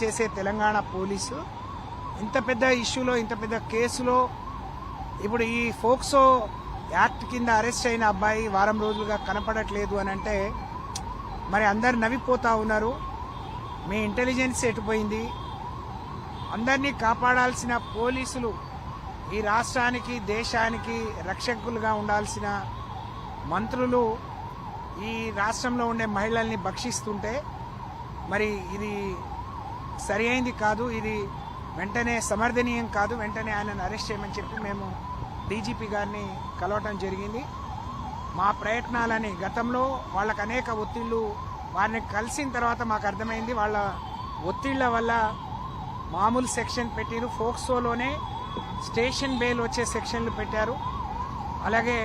చేసే తెలంగాణ పోలీసు ఇంత పెద్ద ఇష్యూలో ఇంత పెద్ద కేసులో ఇప్పుడు ఈ ఫోక్సో యాక్ట్ కింద అరెస్ట్ అయిన అబ్బాయి వారం రోజులుగా కనపడట్లేదు అని అంటే మరి అందరు నవ్విపోతా ఉన్నారు. మీ ఇంటెలిజెన్స్ ఎటుపోయింది? అందరినీ కాపాడాల్సిన పోలీసులు ఈ రాష్ట్రానికి దేశానికి రక్షకులుగా ఉండాల్సిన మంత్రులు ఈ రాష్ట్రంలో ఉండే మహిళల్ని భక్షిస్తుంటే మరి ఇది సరి అయింది కాదు, ఇది వెంటనే సమర్థనీయం కాదు. వెంటనే ఆయనను అరెస్ట్ చేయమని చెప్పి మేము డీజీపీ గారిని కలవటం జరిగింది. మా ప్రయత్నాలని గతంలో వాళ్ళకు అనేక ఒత్తిళ్లు, వారిని కలిసిన తర్వాత మాకు అర్థమైంది వాళ్ళ ఒత్తిళ్ల వల్ల మామూలు సెక్షన్ పెట్టారు, ఫోక్సోలోనే స్టేషన్ బెయిల్ వచ్చే సెక్షన్లు పెట్టారు. అలాగే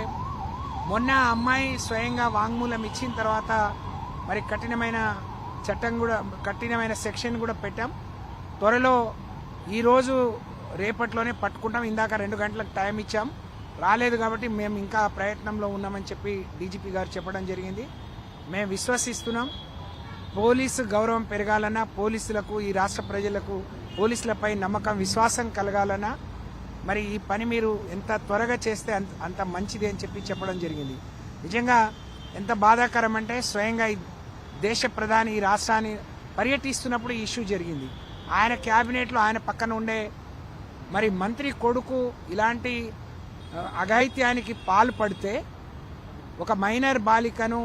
మొన్న అమ్మాయి స్వయంగా వాంగ్మూలం ఇచ్చిన తర్వాత మరి కఠినమైన చట్టం కూడా, కఠినమైన సెక్షన్ కూడా పెట్టాం. త్వరలో ఈరోజు రేపట్లోనే పట్టుకుంటాం. ఇందాక 2 గంటలకు టైం ఇచ్చాం, రాలేదు కాబట్టి మేము ఇంకా ప్రయత్నంలో ఉన్నామని చెప్పి డీజీపీ గారు చెప్పడం జరిగింది. మేము విశ్వసిస్తున్నాం పోలీసు గౌరవం పెరగాలన్నా, పోలీసులకు ఈ రాష్ట్ర ప్రజలకు పోలీసులపై నమ్మకం విశ్వాసం కలగాలన్నా మరి ఈ పని మీరు ఎంత త్వరగా చేస్తే అంత మంచిది అని చెప్పి చెప్పడం జరిగింది. నిజంగా ఎంత బాధాకరం అంటే స్వయంగా ఈ దేశ ప్రధాని ఈ రాష్ట్రాన్ని పర్యటిస్తున్నప్పుడు ఈ ఇష్యూ జరిగింది. ఆయన క్యాబినెట్లో ఆయన పక్కన ఉండే మరి మంత్రి కొడుకు ఇలాంటి అఘాయిత్యానికి పాల్పడితే ఒక మైనర్ బాలికను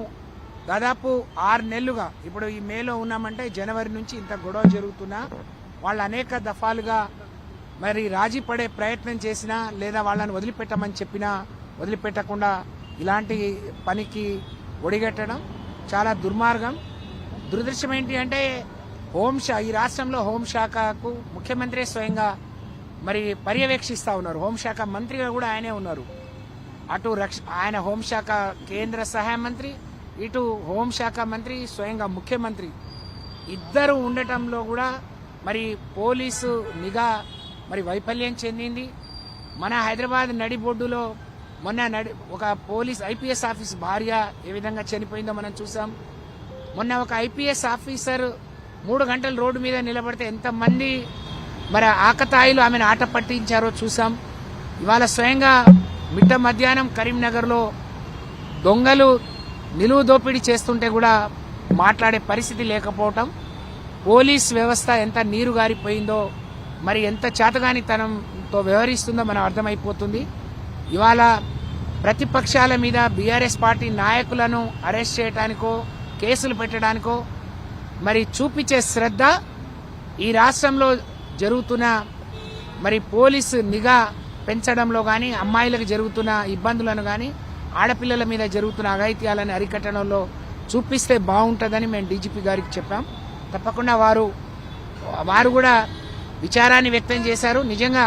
దాదాపు 6 నెలలుగా, ఇప్పుడు ఈ మేలో ఉన్నామంటే జనవరి నుంచి ఇంత గొడవ జరుగుతున్నా వాళ్ళు అనేక దఫాలుగా మరి రాజీ పడే ప్రయత్నం చేసినా లేదా వాళ్ళని వదిలిపెట్టమని చెప్పినా వదిలిపెట్టకుండా ఇలాంటి పనికి ఒడిగట్టడం చాలా దుర్మార్గం. దురదృష్టం ఏంటి అంటే ఈ రాష్ట్రంలో హోంశాఖకు ముఖ్యమంత్రి స్వయంగా మరి పర్యవేక్షిస్తూ ఉన్నారు. హోంశాఖ మంత్రిగా కూడా ఆయనే ఉన్నారు. అటు ఆయన హోంశాఖ కేంద్ర సహాయ మంత్రి, ఇటు హోంశాఖ మంత్రి స్వయంగా ముఖ్యమంత్రి ఇద్దరు ఉండటంలో కూడా మరి పోలీసు నిఘా మరి వైఫల్యం చెందింది. మన హైదరాబాద్ నడిబొడ్డులో మొన్న ఒక పోలీస్ ఐపీఎస్ ఆఫీస్ భార్య ఏ విధంగా చనిపోయిందో మనం చూసాం. మొన్న ఒక ఐపీఎస్ ఆఫీసర్ 3 గంటలు రోడ్డు మీద నిలబడితే ఎంతమంది మరి ఆకతాయిలు ఆమెను ఆట పట్టించారో చూసాం. ఇవాళ స్వయంగా మిట్ట మధ్యాహ్నం కరీంనగర్లో దొంగలు నిలువు దోపిడీ చేస్తుంటే కూడా మాట్లాడే పరిస్థితి లేకపోవటం, పోలీస్ వ్యవస్థ ఎంత నీరు గారిపోయిందో, మరి ఎంత చేతగానితనంతో వ్యవహరిస్తుందో మనం అర్థమైపోతుంది. ఇవాళ ప్రతిపక్షాల మీద బీఆర్ఎస్ పార్టీ నాయకులను అరెస్ట్ చేయడానికో కేసులు పెట్టడానికో మరి చూపించే శ్రద్ధ ఈ రాష్ట్రంలో జరుగుతున్న మరి పోలీసు నిఘా పెంచడంలో కానీ, అమ్మాయిలకు జరుగుతున్న ఇబ్బందులను కానీ, ఆడపిల్లల మీద జరుగుతున్న అఘాయిత్యాలను అరికట్టడంలో చూపిస్తే బాగుంటుందని మేము డీజీపీ గారికి చెప్పాం. తప్పకుండా వారు కూడా విచారాన్ని వ్యక్తం చేశారు. నిజంగా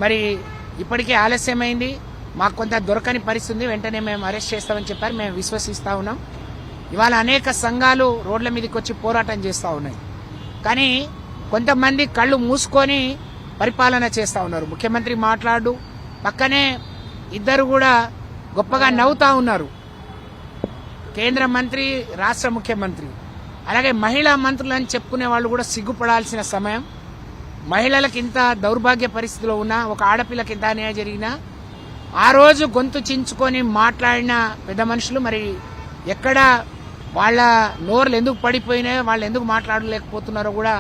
మరి ఇప్పటికే ఆలస్యమైంది, మాకు కొంత దొరకని పరిస్థితి, వెంటనే మేము అరెస్ట్ చేస్తామని చెప్పారు. మేము విశ్వసిస్తూ ఉన్నాం. ఇవాళ అనేక సంఘాలు రోడ్ల మీదకి వచ్చి పోరాటం చేస్తూ ఉన్నాయి. కానీ కొంతమంది కళ్ళు మూసుకొని పరిపాలన చేస్తూ ఉన్నారు. ముఖ్యమంత్రి మాట్లాడు, పక్కనే ఇద్దరు కూడా గొప్పగా నవ్వుతూ ఉన్నారు. కేంద్ర మంత్రి, రాష్ట్ర ముఖ్యమంత్రి, అలాగే మహిళా మంత్రులని చెప్పుకునే వాళ్ళు కూడా సిగ్గుపడాల్సిన సమయం. మహిళలకు ఇంత దౌర్భాగ్య పరిస్థితిలో ఉన్నా, ఒక ఆడపిల్లకి ఇంత అన్యాయం జరిగినా ఆ రోజు గొంతు చించుకొని మాట్లాడిన పెద్ద మనుషులు మరి ఎక్కడ వాళ్ళ నోర్లు ఎందుకు పడిపోయినాయో, వాళ్ళు ఎందుకు మాట్లాడలేకపోతున్నారో కూడా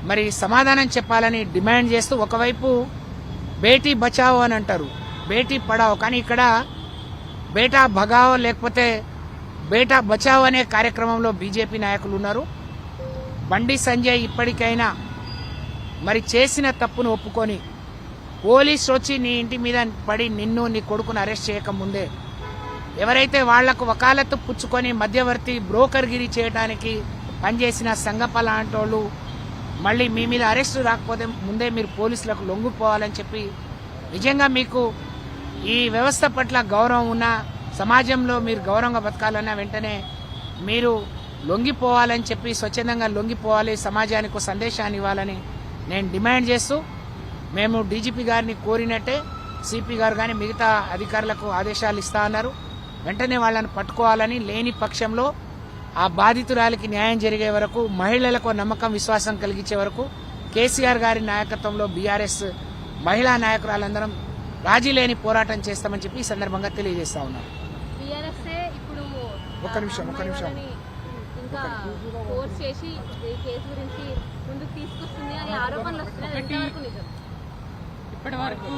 మరి సమాధానం చెప్పాలని డిమాండ్ చేస్తూ, ఒకవైపు బేటీ బచావో అని అంటారు, బేటీ పడావో, కానీ ఇక్కడ బేటా భగావో లేకపోతే బేటా బచావో అనే కార్యక్రమంలో బీజేపీ నాయకులు ఉన్నారు. బండి సంజయ్ ఇప్పటికైనా మరి చేసిన తప్పును ఒప్పుకొని పోలీసు వచ్చి నీ ఇంటి మీద పడి నిన్ను నీ కొడుకును అరెస్ట్ చేయకముందే ఎవరైతే వాళ్లకు వకాలత్తు పుచ్చుకొని మధ్యవర్తి బ్రోకర్గిరి చేయడానికి పనిచేసిన సంగప్ప లాంటి వాళ్ళు మళ్ళీ మీ మీద అరెస్టు రాకపోతే ముందే మీరు పోలీసులకు లొంగిపోవాలని చెప్పి, నిజంగా మీకు ఈ వ్యవస్థ పట్ల గౌరవం ఉన్నా, సమాజంలో మీరు గౌరవంగా బతకాలన్నా వెంటనే మీరు లొంగిపోవాలని చెప్పి, స్వచ్ఛందంగా లొంగిపోవాలి, సమాజానికి సందేశాన్ని ఇవ్వాలని నేను డిమాండ్ చేస్తూ, మేము డీజీపీ గారిని కోరినట్టే సిపి గారు కానీ మిగతా అధికారులకు ఆదేశాలు ఇస్తా అన్నారు. వెంటనే వాళ్ళని పట్టుకోవాలని, లేని పక్షంలో ఆ బాధితురాలికి న్యాయం జరిగే వరకు, మహిళలకు నమ్మకం విశ్వాసం కలిగించే వరకు కేసీఆర్ గారి నాయకత్వంలో బీఆర్ఎస్ మహిళా నాయకురాలందరం రాజీ లేని పోరాటం చేస్తామని చెప్పి ఈ సందర్భంగా తెలియజేస్తా ఉన్నాం. ఒక్క నిమిషం ఇంకా ఫోర్స్ చేసి ఈ కేసు గురించి ముందుకు తీసుకొస్తుంది అనే ఆరోపణలు వస్తున్నాయి. ఎంతవరకు నిజం? ఇప్పటి వరకు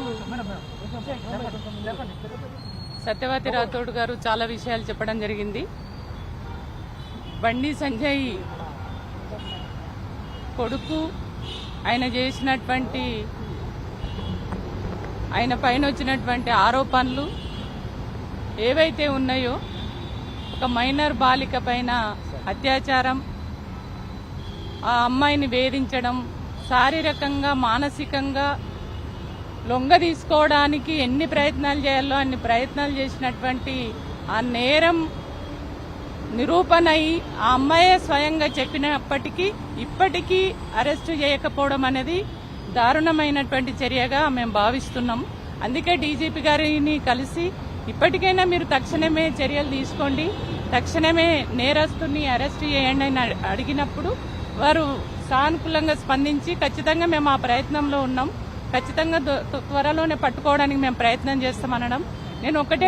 సత్యవతి రాథోడ్ గారు చాలా విషయాలు చెప్పడం జరిగింది. బండి సంజయ్ కొడుకు ఆయన చేసినటువంటి, ఆయన పైన వచ్చినటువంటి ఆరోపణలు ఏవైతే ఉన్నాయో, ఒక మైనర్ బాలిక పైన అత్యాచారం, ఆ అమ్మాయిని వేధించడం, శారీరకంగా మానసికంగా లొంగ తీసుకోవడానికి ఎన్ని ప్రయత్నాలు చేయాలో అన్ని ప్రయత్నాలు చేసినటువంటి ఆ నేరం నిరూపణ అయి ఆ అమ్మాయే స్వయంగా చెప్పినప్పటికీ ఇప్పటికీ అరెస్టు చేయకపోవడం అనేది దారుణమైనటువంటి చర్యగా మేము భావిస్తున్నాం. అందుకే డీజీపీ గారిని కలిసి ఇప్పటికైనా మీరు తక్షణమే చర్యలు తీసుకోండి, తక్షణమే నేరస్తుని అరెస్ట్ చేయండి అని అడిగినప్పుడు వారు సానుకూలంగా స్పందించి ఖచ్చితంగా మేము ఆ ప్రయత్నంలో ఉన్నాం, ఖచ్చితంగా త్వరలోనే పట్టుకోవడానికి మేము ప్రయత్నం చేస్తామనడం. నేను ఒకటే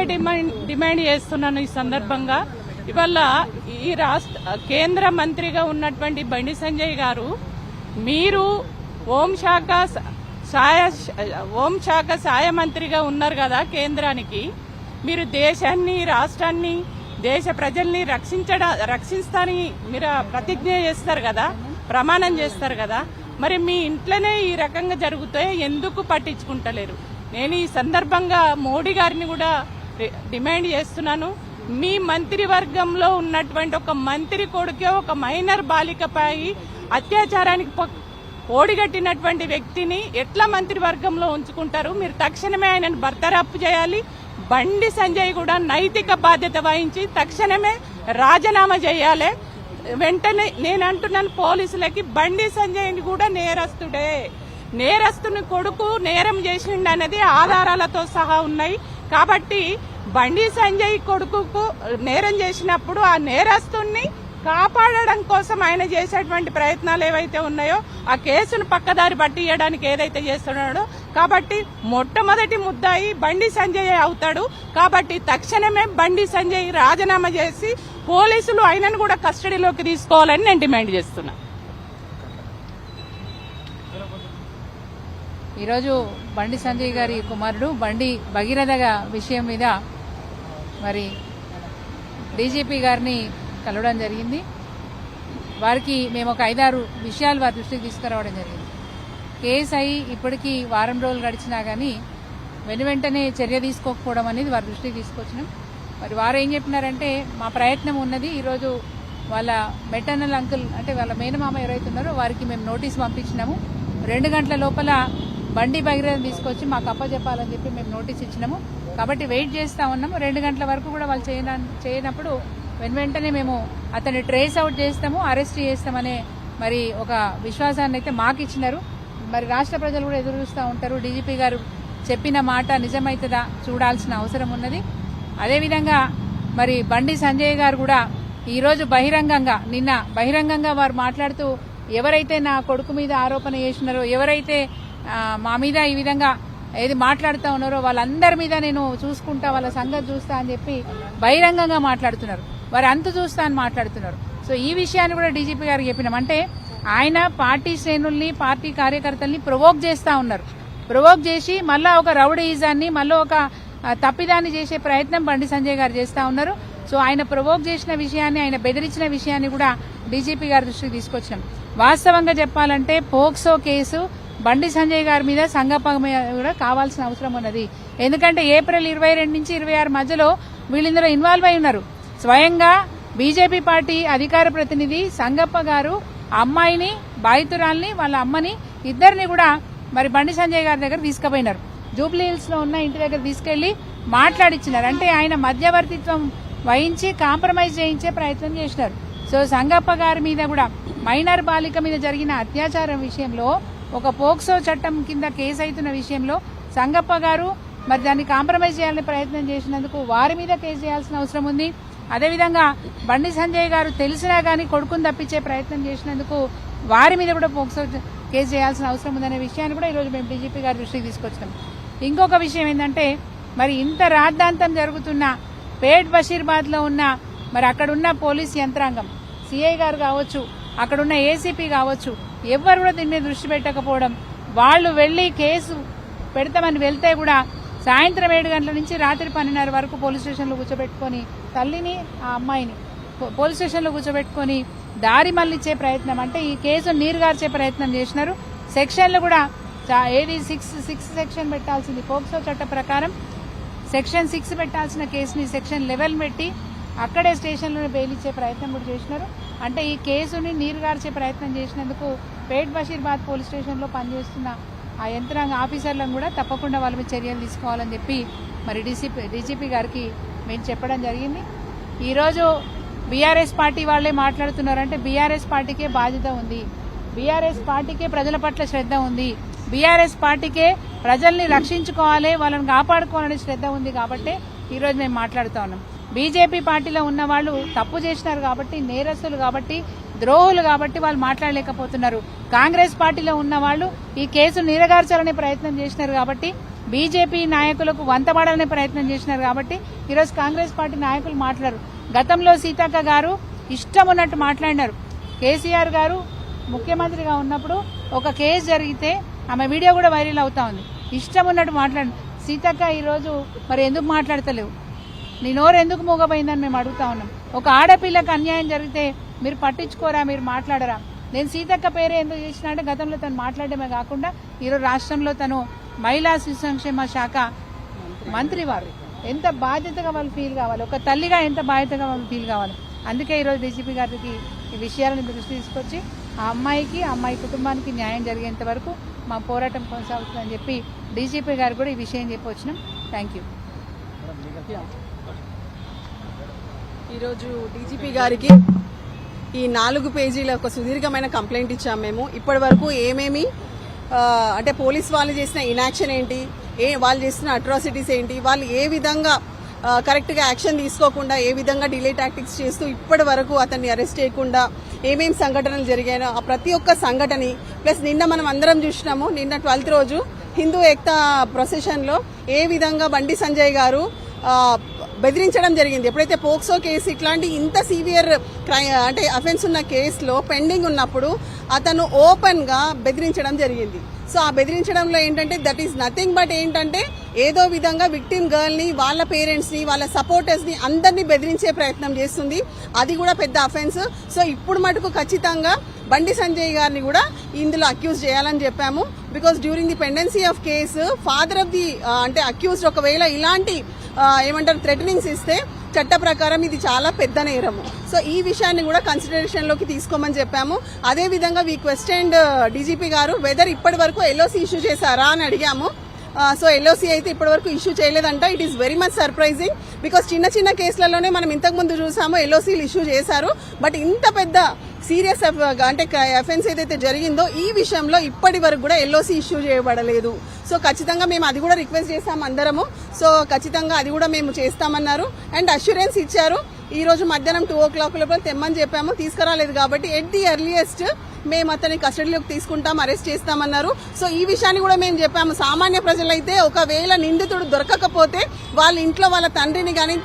డిమాండ్ చేస్తున్నాను ఈ సందర్భంగా. ఇవాళ ఈ కేంద్ర మంత్రిగా ఉన్నటువంటి బండి సంజయ్ గారు, మీరు హోంశాఖ సాయ మంత్రిగా ఉన్నారు కదా కేంద్రానికి, మీరు దేశాన్ని, రాష్ట్రాన్ని, దేశ ప్రజల్ని రక్షిస్తారని మీరు ప్రతిజ్ఞ చేస్తారు కదా, ప్రమాణం చేస్తారు కదా, మరి మీ ఇంట్లోనే ఈ రకంగా జరుగుతే ఎందుకు పట్టించుకుంటలేరు? నేను ఈ సందర్భంగా మోడీ గారిని కూడా డిమాండ్ చేస్తున్నాను. మీ మంత్రివర్గంలో ఉన్నటువంటి ఒక మంత్రి కొడుకే ఒక మైనర్ బాలికపై అత్యాచారానికి ఓడిగట్టినటువంటి వ్యక్తిని ఎట్లా మంత్రివర్గంలో ఉంచుకుంటారు? మీరు తక్షణమే ఆయనను బర్తరఫ్ చేయాలి. బండి సంజయ్ కూడా నైతిక బాధ్యత వహించి తక్షణమే రాజీనామా చేయాలి. వెంటనే నేను అంటున్నాను పోలీసులకి, బండి సంజయ్ కూడా నేరస్తుని కొడుకు నేరం చేసిండు అనేది ఆధారాలతో సహా ఉన్నాయి. కాబట్టి బండి సంజయ్ కొడుకుకు నేరం చేసినప్పుడు ఆ నేరస్తుని కాపాడడం కోసం ఆయన చేసేటువంటి ప్రయత్నాలు ఏవైతే ఉన్నాయో, ఆ కేసును పక్కదారి పట్టియడానికి ఏదైతే చేస్తున్నాడో, కాబట్టి మొట్టమొదటి ముద్దాయి బండి సంజయ్ అవుతాడు. కాబట్టి తక్షణమే బండి సంజయ్ రాజీనామా చేసి పోలీసులు ఆయనను కూడా కస్టడీలోకి తీసుకోవాలని నేను డిమాండ్ చేస్తున్నా. ఈరోజు బండి సంజయ్ గారి కుమారుడు బండి భగీరథ విషయం మీద మరి డీజీపీ గారిని కలవడం జరిగింది. వారికి మేము ఒక 5-6 విషయాలు వారి దృష్టికి తీసుకురావడం జరిగింది. కేసు అయి ఇప్పటికీ వారం రోజులు గడిచినా కానీ వెంటనే చర్య తీసుకోకపోవడం అనేది వారి దృష్టికి తీసుకొచ్చినాం. మరి వారు ఏం చెప్పినారంటే, మా ప్రయత్నం ఉన్నది, ఈరోజు వాళ్ళ మెటర్నల్ అంకుల్ అంటే వాళ్ళ మేనమామ ఎవరైతే ఉన్నారో వారికి మేము నోటీస్ పంపించినాము. 2 గంటల లోపల బండి భగీరథ తీసుకొచ్చి మాకు అప్పచెప్పాలని చెప్పి మేము నోటీస్ ఇచ్చినాము. కాబట్టి వెయిట్ చేస్తా ఉన్నాము. 2 గంటల వరకు కూడా వాళ్ళు చేయనప్పుడు వెంటనే మేము అతన్ని ట్రేస్ అవుట్ చేస్తాము, అరెస్ట్ చేస్తామనే మరి ఒక విశ్వాసాన్ని అయితే మాకు ఇచ్చినారు. మరి రాష్ట్ర ప్రజలు కూడా ఎదురు చూస్తూ ఉంటారు. డీజీపీ గారు చెప్పిన మాట నిజమైతుందా చూడాల్సిన అవసరం ఉన్నది. అదేవిధంగా మరి బండి సంజయ్ గారు కూడా ఈరోజు నిన్న బహిరంగంగా వారు మాట్లాడుతూ, ఎవరైతే నా కొడుకు మీద ఆరోపణ చేసినారో, ఎవరైతే మా మీద ఈ విధంగా ఏది మాట్లాడుతూ ఉన్నారో వాళ్ళందరి మీద నేను చూసుకుంటా, వాళ్ళ సంగతి చూస్తా అని చెప్పి బహిరంగంగా మాట్లాడుతున్నారు. వారు అంతు చూస్తా అని మాట్లాడుతున్నారు. సో ఈ విషయాన్ని కూడా డీజీపీ గారికి చెప్పినాం. అంటే ఆయన పార్టీ శ్రేణుల్ని, పార్టీ కార్యకర్తల్ని ప్రొవోక్ చేస్తా ఉన్నారు. ప్రొవోక్ చేసి మళ్ళా ఒక రౌడీయిజాన్ని, మళ్ళీ ఒక తప్పిదాన్ని చేసే ప్రయత్నం బండి సంజయ్ గారు చేస్తా ఉన్నారు. సో ఆయన ప్రొవోక్ చేసిన విషయాన్ని, ఆయన బెదిరించిన విషయాన్ని కూడా డీజీపీ గారి దృష్టికి తీసుకొచ్చినాం. వాస్తవంగా చెప్పాలంటే పోక్సో కేసు బండి సంజయ్ గారి మీద సంగప్ప కూడా కావాల్సిన అవసరం ఉన్నది. ఎందుకంటే ఏప్రిల్ 22 నుంచి 26 మధ్యలో వీళ్ళందరూ ఇన్వాల్వ్ అయి ఉన్నారు. స్వయంగా బీజేపీ పార్టీ అధికార ప్రతినిధి సంగప్ప గారు అమ్మాయిని, బాధితురాల్ని, వాళ్ళ అమ్మని ఇద్దరిని కూడా మరి బండి సంజయ్ గారి దగ్గర తీసుకుపోయినారు. జూబ్లీ హిల్స్ లో ఉన్న ఇంటి దగ్గర తీసుకెళ్లి మాట్లాడిచ్చినారు. అంటే ఆయన మధ్యవర్తిత్వం వహించి కాంప్రమైజ్ చేయించే ప్రయత్నం చేసినారు. సో సంగప్ప గారి మీద కూడా మైనర్ బాలిక మీద జరిగిన అత్యాచారం విషయంలో ఒక పోక్సో చట్టం కింద కేసు అవుతున్న విషయంలో సంగప్ప గారు మరి దాన్ని కాంప్రమైజ్ చేయాలని ప్రయత్నం చేసినందుకు వారి మీద కేసు చేయాల్సిన అవసరం ఉంది. అదేవిధంగా బండి సంజయ్ గారు తెలిసినా కానీ కొడుకుని తప్పించే ప్రయత్నం చేసినందుకు వారి మీద కూడా పోక్సో కేసు చేయాల్సిన అవసరం ఉందనే విషయాన్ని కూడా ఈరోజు మేము డీజీపీ గారి దృష్టికి తీసుకొచ్చాం. ఇంకొక విషయం ఏంటంటే మరి ఇంత రాద్ధాంతం జరుగుతున్న పేట్ బషీర్బాద్లో ఉన్న మరి అక్కడున్న పోలీస్ యంత్రాంగం సిఐ గారు కావచ్చు, అక్కడున్న ఏసీపీ కావచ్చు, ఎవ్వరు కూడా దీని మీద దృష్టి పెట్టకపోవడం, వాళ్ళు వెళ్లి కేసు పెడతామని వెళ్తే కూడా సాయంత్రం 7 గంటల నుంచి రాత్రి 12:30 వరకు పోలీస్ స్టేషన్లో కూర్చోబెట్టుకొని తల్లిని ఆ అమ్మాయిని పోలీస్ స్టేషన్లో కూర్చోబెట్టుకొని దారి మళ్లించే ప్రయత్నం, అంటే ఈ కేసు నీరుగార్చే ప్రయత్నం చేసినారు. సెక్షన్లు కూడా ఏది 6 సెక్షన్ పెట్టాల్సింది పోక్సో చట్ట ప్రకారం సెక్షన్ 6 పెట్టాల్సిన కేసుని సెక్షన్ 11 పెట్టి అక్కడే స్టేషన్లోనే బెయిల్ ఇచ్చే ప్రయత్నం కూడా చేసినారు. అంటే ఈ కేసుని నీరుగార్చే ప్రయత్నం చేసినందుకు పేట్ బషీర్బాద్ పోలీస్ స్టేషన్లో పనిచేస్తున్న ఆ యంత్రాంగ ఆఫీసర్లను కూడా తప్పకుండా వాళ్ళ మీద చర్యలు తీసుకోవాలని చెప్పి మరి డీజీపీ గారికి మేము చెప్పడం జరిగింది. ఈరోజు బీఆర్ఎస్ పార్టీ వాళ్ళే మాట్లాడుతున్నారంటే బీఆర్ఎస్ పార్టీకే బాధ్యత ఉంది, బీఆర్ఎస్ పార్టీకే ప్రజల పట్ల శ్రద్ధ ఉంది, బీఆర్ఎస్ పార్టీకే ప్రజల్ని రక్షించుకోవాలి, వాళ్ళని కాపాడుకోవాలనే శ్రద్ధ ఉంది. కాబట్టి ఈరోజు మేము మాట్లాడుతూ ఉన్నాం. బీజేపీ పార్టీలో ఉన్న వాళ్ళు తప్పు చేసినారు కాబట్టి, నేరస్తులు కాబట్టి, ద్రోహులు కాబట్టి వాళ్ళు మాట్లాడలేకపోతున్నారు. కాంగ్రెస్ పార్టీలో ఉన్న వాళ్ళు ఈ కేసు నీరగార్చాలనే ప్రయత్నం చేసినారు కాబట్టి, బీజేపీ నాయకులకు వంతపడాలనే ప్రయత్నం చేసినారు కాబట్టి ఈరోజు కాంగ్రెస్ పార్టీ నాయకులు మాట్లాడరు. గతంలో సీతక్క గారు ఇష్టం ఉన్నట్టు మాట్లాడినారు. కేసీఆర్ గారు ముఖ్యమంత్రిగా ఉన్నప్పుడు ఒక కేసు జరిగితే ఆమె వీడియో కూడా వైరల్ అవుతా ఉంది. ఇష్టం ఉన్నట్టు మాట్లాడి సీతక్క ఈరోజు మరి ఎందుకు మాట్లాడతలేవు, నీ నోరు ఎందుకు మూగపోయిందని మేము అడుగుతా ఉన్నాం. ఒక ఆడపిల్లకు అన్యాయం జరిగితే మీరు పట్టించుకోరా, మీరు మాట్లాడరా? నేను సీతక్క పేరే ఎందుకు చేసినా అంటే గతంలో తను మాట్లాడమే కాకుండా ఈరోజు రాష్ట్రంలో తను మహిళా శిశు సంక్షేమ శాఖ మంత్రి. వారు ఎంత బాధ్యతగా వాళ్ళు ఫీల్ కావాలి, ఒక తల్లిగా ఎంత బాధ్యతగా వాళ్ళు ఫీల్ కావాలి. అందుకే ఈరోజు డీజీపీ గారికి ఈ విషయాలను దృష్టి తీసుకొచ్చి ఆ అమ్మాయికి, ఆ అమ్మాయి కుటుంబానికి న్యాయం జరిగేంత వరకు మా పోరాటం కొనసాగుతుందని చెప్పి డీజీపీ గారు కూడా ఈ విషయం చెప్పి వచ్చినాం. Thank you. ఈరోజు డీజీపీ గారికి ఈ 4 పేజీల ఒక సుదీర్ఘమైన కంప్లైంట్ ఇచ్చాము. మేము ఇప్పటి వరకు ఏమేమి అంటే పోలీస్ వాళ్ళు చేసిన ఇనాక్షన్ ఏంటి, వాళ్ళు చేసిన అట్రాసిటీస్ ఏంటి, వాళ్ళు ఏ విధంగా కరెక్ట్గా యాక్షన్ తీసుకోకుండా ఏ విధంగా డిలే టాక్టిక్స్ చేస్తూ ఇప్పటి వరకు అతన్ని అరెస్ట్ చేయకుండా ఏమేమి సంఘటనలు జరిగాయో ఆ ప్రతి ఒక్క సంఘటన ప్లస్ నిన్న మనం అందరం చూసినాము. నిన్న 12th రోజు హిందూ ఏక్తా ప్రొసెషన్లో ఏ విధంగా బండి సంజయ్ గారు బెదిరించడం జరిగింది. ఎప్పుడైతే పోక్సో కేసు ఇట్లాంటి ఇంత సీవియర్ అంటే అఫెన్స్ ఉన్న కేసులో పెండింగ్ ఉన్నప్పుడు అతను ఓపెన్ గా బెదిరించడం జరిగింది. సో ఆ బెదిరించడంలో ఏంటంటే దట్ ఈస్ నథింగ్ బట్ ఏంటంటే ఏదో విధంగా విక్టిమ్ గర్ల్ ని, వాళ్ళ పేరెంట్స్ ని, వాళ్ళ సపోర్టర్స్ ని అందరినీ బెదిరించే ప్రయత్నం చేస్తుంది. అది కూడా పెద్ద అఫెన్స్. సో ఇప్పుడు మటుకు ఖచ్చితంగా బండి సంజయ్ గారిని కూడా ఇందులో అక్యూజ్ చేయాలని చెప్పాము. Because during the pendency of case father of the అంటే అక్యూజ్డ్ ఒకవేళ ఇలాంటి ఏమంటారు థ్రెటనింగ్స్ ఇస్తే చట్ట ప్రకారం ఇది చాలా పెద్ద నేరము. సో ఈ విషయాన్ని కూడా కన్సిడరేషన్ లోకి తీసుకోమని చెప్పాము. అదే విధంగా వీ క్వశ్చన్డ్ డీజీపీ గారు వెదర్ ఇప్పటి వరకు ఎల్ఓసి ఇష్యూ చేశారా అని అడిగాము. సో ఎల్ఓసి అయితే ఇప్పటి వరకు ఇష్యూ చేయలేదంట. It is very much surprising because చిన్న చిన్న కేసులలోనే మనం ఇంతకు ముందు చూసాము ఎల్ఓసీలు ఇష్యూ చేశారు. బట్ ఇంత పెద్ద సీరియస్ అంటే అఫెన్స్ ఏదైతే జరిగిందో ఈ విషయంలో ఇప్పటి వరకు కూడా ఎల్ఓసి ఇష్యూ చేయబడలేదు. సో ఖచ్చితంగా మేము అది కూడా రిక్వెస్ట్ చేస్తాం అందరము. సో ఖచ్చితంగా అది కూడా మేము చేస్తామన్నారు అండ్ అష్యూరెన్స్ ఇచ్చారు. ఈ రోజు మధ్యాహ్నం 2 o'clock లోపల తెమ్మని చెప్పాము, తీసుకురాలేదు కాబట్టి ఎట్ ది ఎర్లియస్ట్ మేము అతని కస్టడీలోకి తీసుకుంటాం, అరెస్ట్ చేస్తామన్నారు. సో ఈ విషయాన్ని కూడా మేము చెప్పాము. సామాన్య ప్రజలైతే ఒకవేళ నిందితుడు దొరకకపోతే వాళ్ళ ఇంట్లో వాళ్ళ తండ్రిని కానీ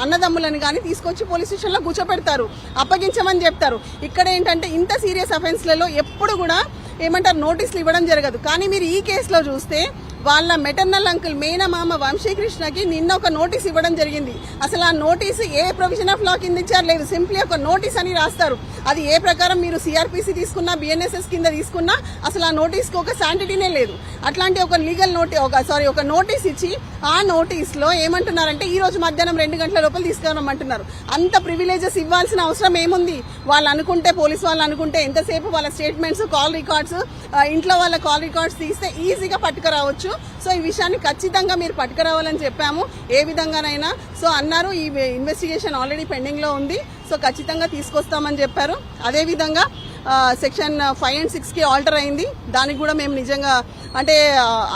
అన్నదమ్ములని కానీ తీసుకొచ్చి పోలీస్ స్టేషన్లో కూర్చోపెడతారు, అప్పగించమని చెప్తారు. ఇక్కడ ఏంటంటే ఇంత సీరియస్ అఫెన్స్లలో ఎప్పుడు కూడా ఏమంటారు నోటీసులు ఇవ్వడం జరగదు. కానీ మీరు ఈ కేసులో చూస్తే వాళ్ళ మెటర్నల్ అంకుల్ మేనమామ వంశీకృష్ణకి నిన్న ఒక నోటీస్ ఇవ్వడం జరిగింది. అసలు ఆ notice A provision of law కింద ఇచ్చారు లేదు, సింప్లీ ఒక నోటీస్ అని రాస్తారు. అది ఏ ప్రకారం మీరు సిఆర్పిసి తీసుకున్నా బిఎన్ఎస్ఎస్ కింద తీసుకున్నా అసలు ఆ నోటీస్కి ఒక శాంటిటీనే లేదు. అట్లాంటి ఒక లీగల్ ఒక నోటీస్ ఇచ్చి ఆ నోటీస్ లో ఏమంటున్నారంటే ఈ రోజు మధ్యాహ్నం 2 గంటల లోపల తీసుకురమ్మంటున్నారు. అంత ప్రివిలేజెస్ ఇవ్వాల్సిన అవసరం ఏముంది? వాళ్ళు అనుకుంటే, పోలీసు వాళ్ళు అనుకుంటే ఎంతసేపు వాళ్ళ స్టేట్మెంట్స్, కాల్ రికార్డ్స్, ఇంట్లో వాళ్ళ కాల్ రికార్డ్స్ తీస్తే ఈజీగా పట్టుకురావచ్చు. సో ఈ విషయాన్ని ఖచ్చితంగా మీరు పట్టుకురావాలని చెప్పాము ఏ విధంగానైనా. సో అన్నారు ఈ ఇన్వెస్టిగేషన్ ఆల్రెడీ పెండింగ్ లో ఉంది, సో ఖచ్చితంగా తీసుకొస్తామని చెప్పారు. అదేవిధంగా సెక్షన్ 5 and 6 కి ఆల్టర్ అయింది. దానికి కూడా మేము నిజంగా అంటే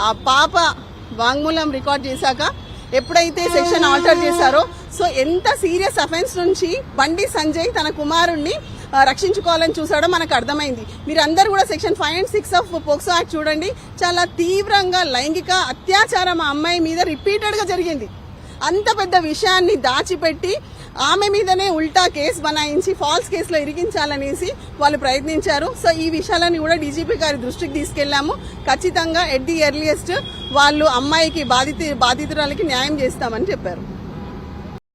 ఆ పాప వాంగ్మూలం రికార్డ్ చేశాక ఎప్పుడైతే సెక్షన్ ఆల్టర్ చేశారో, సో ఎంత సీరియస్ అఫెన్స్ నుంచి బండి సంజయ్ తన కుమారుణ్ణి రక్షించుకోవాలని చూసాడో మనకు అర్థమైంది. మీరందరూ కూడా section 5 and 6 of POCSO act చూడండి. చాలా తీవ్రంగా లైంగిక అత్యాచారం ఆ అమ్మాయి మీద రిపీటెడ్ గా జరిగింది. అంత పెద్ద విషయాన్ని దాచిపెట్టి ఆమె మీదనే ఉల్టా కేసు బనాయించి ఫాల్స్ కేసులో ఇరికించాలనేసి వాళ్ళు ప్రయత్నించారు. సో ఈ విషయాలని కూడా డీజీపీ గారి దృష్టికి తీసుకెళ్లాము. ఖచ్చితంగా ఎట్ ది ఎర్లియస్ట్ వాళ్ళు అమ్మాయికి బాధితురాలకి న్యాయం చేస్తామని చెప్పారు.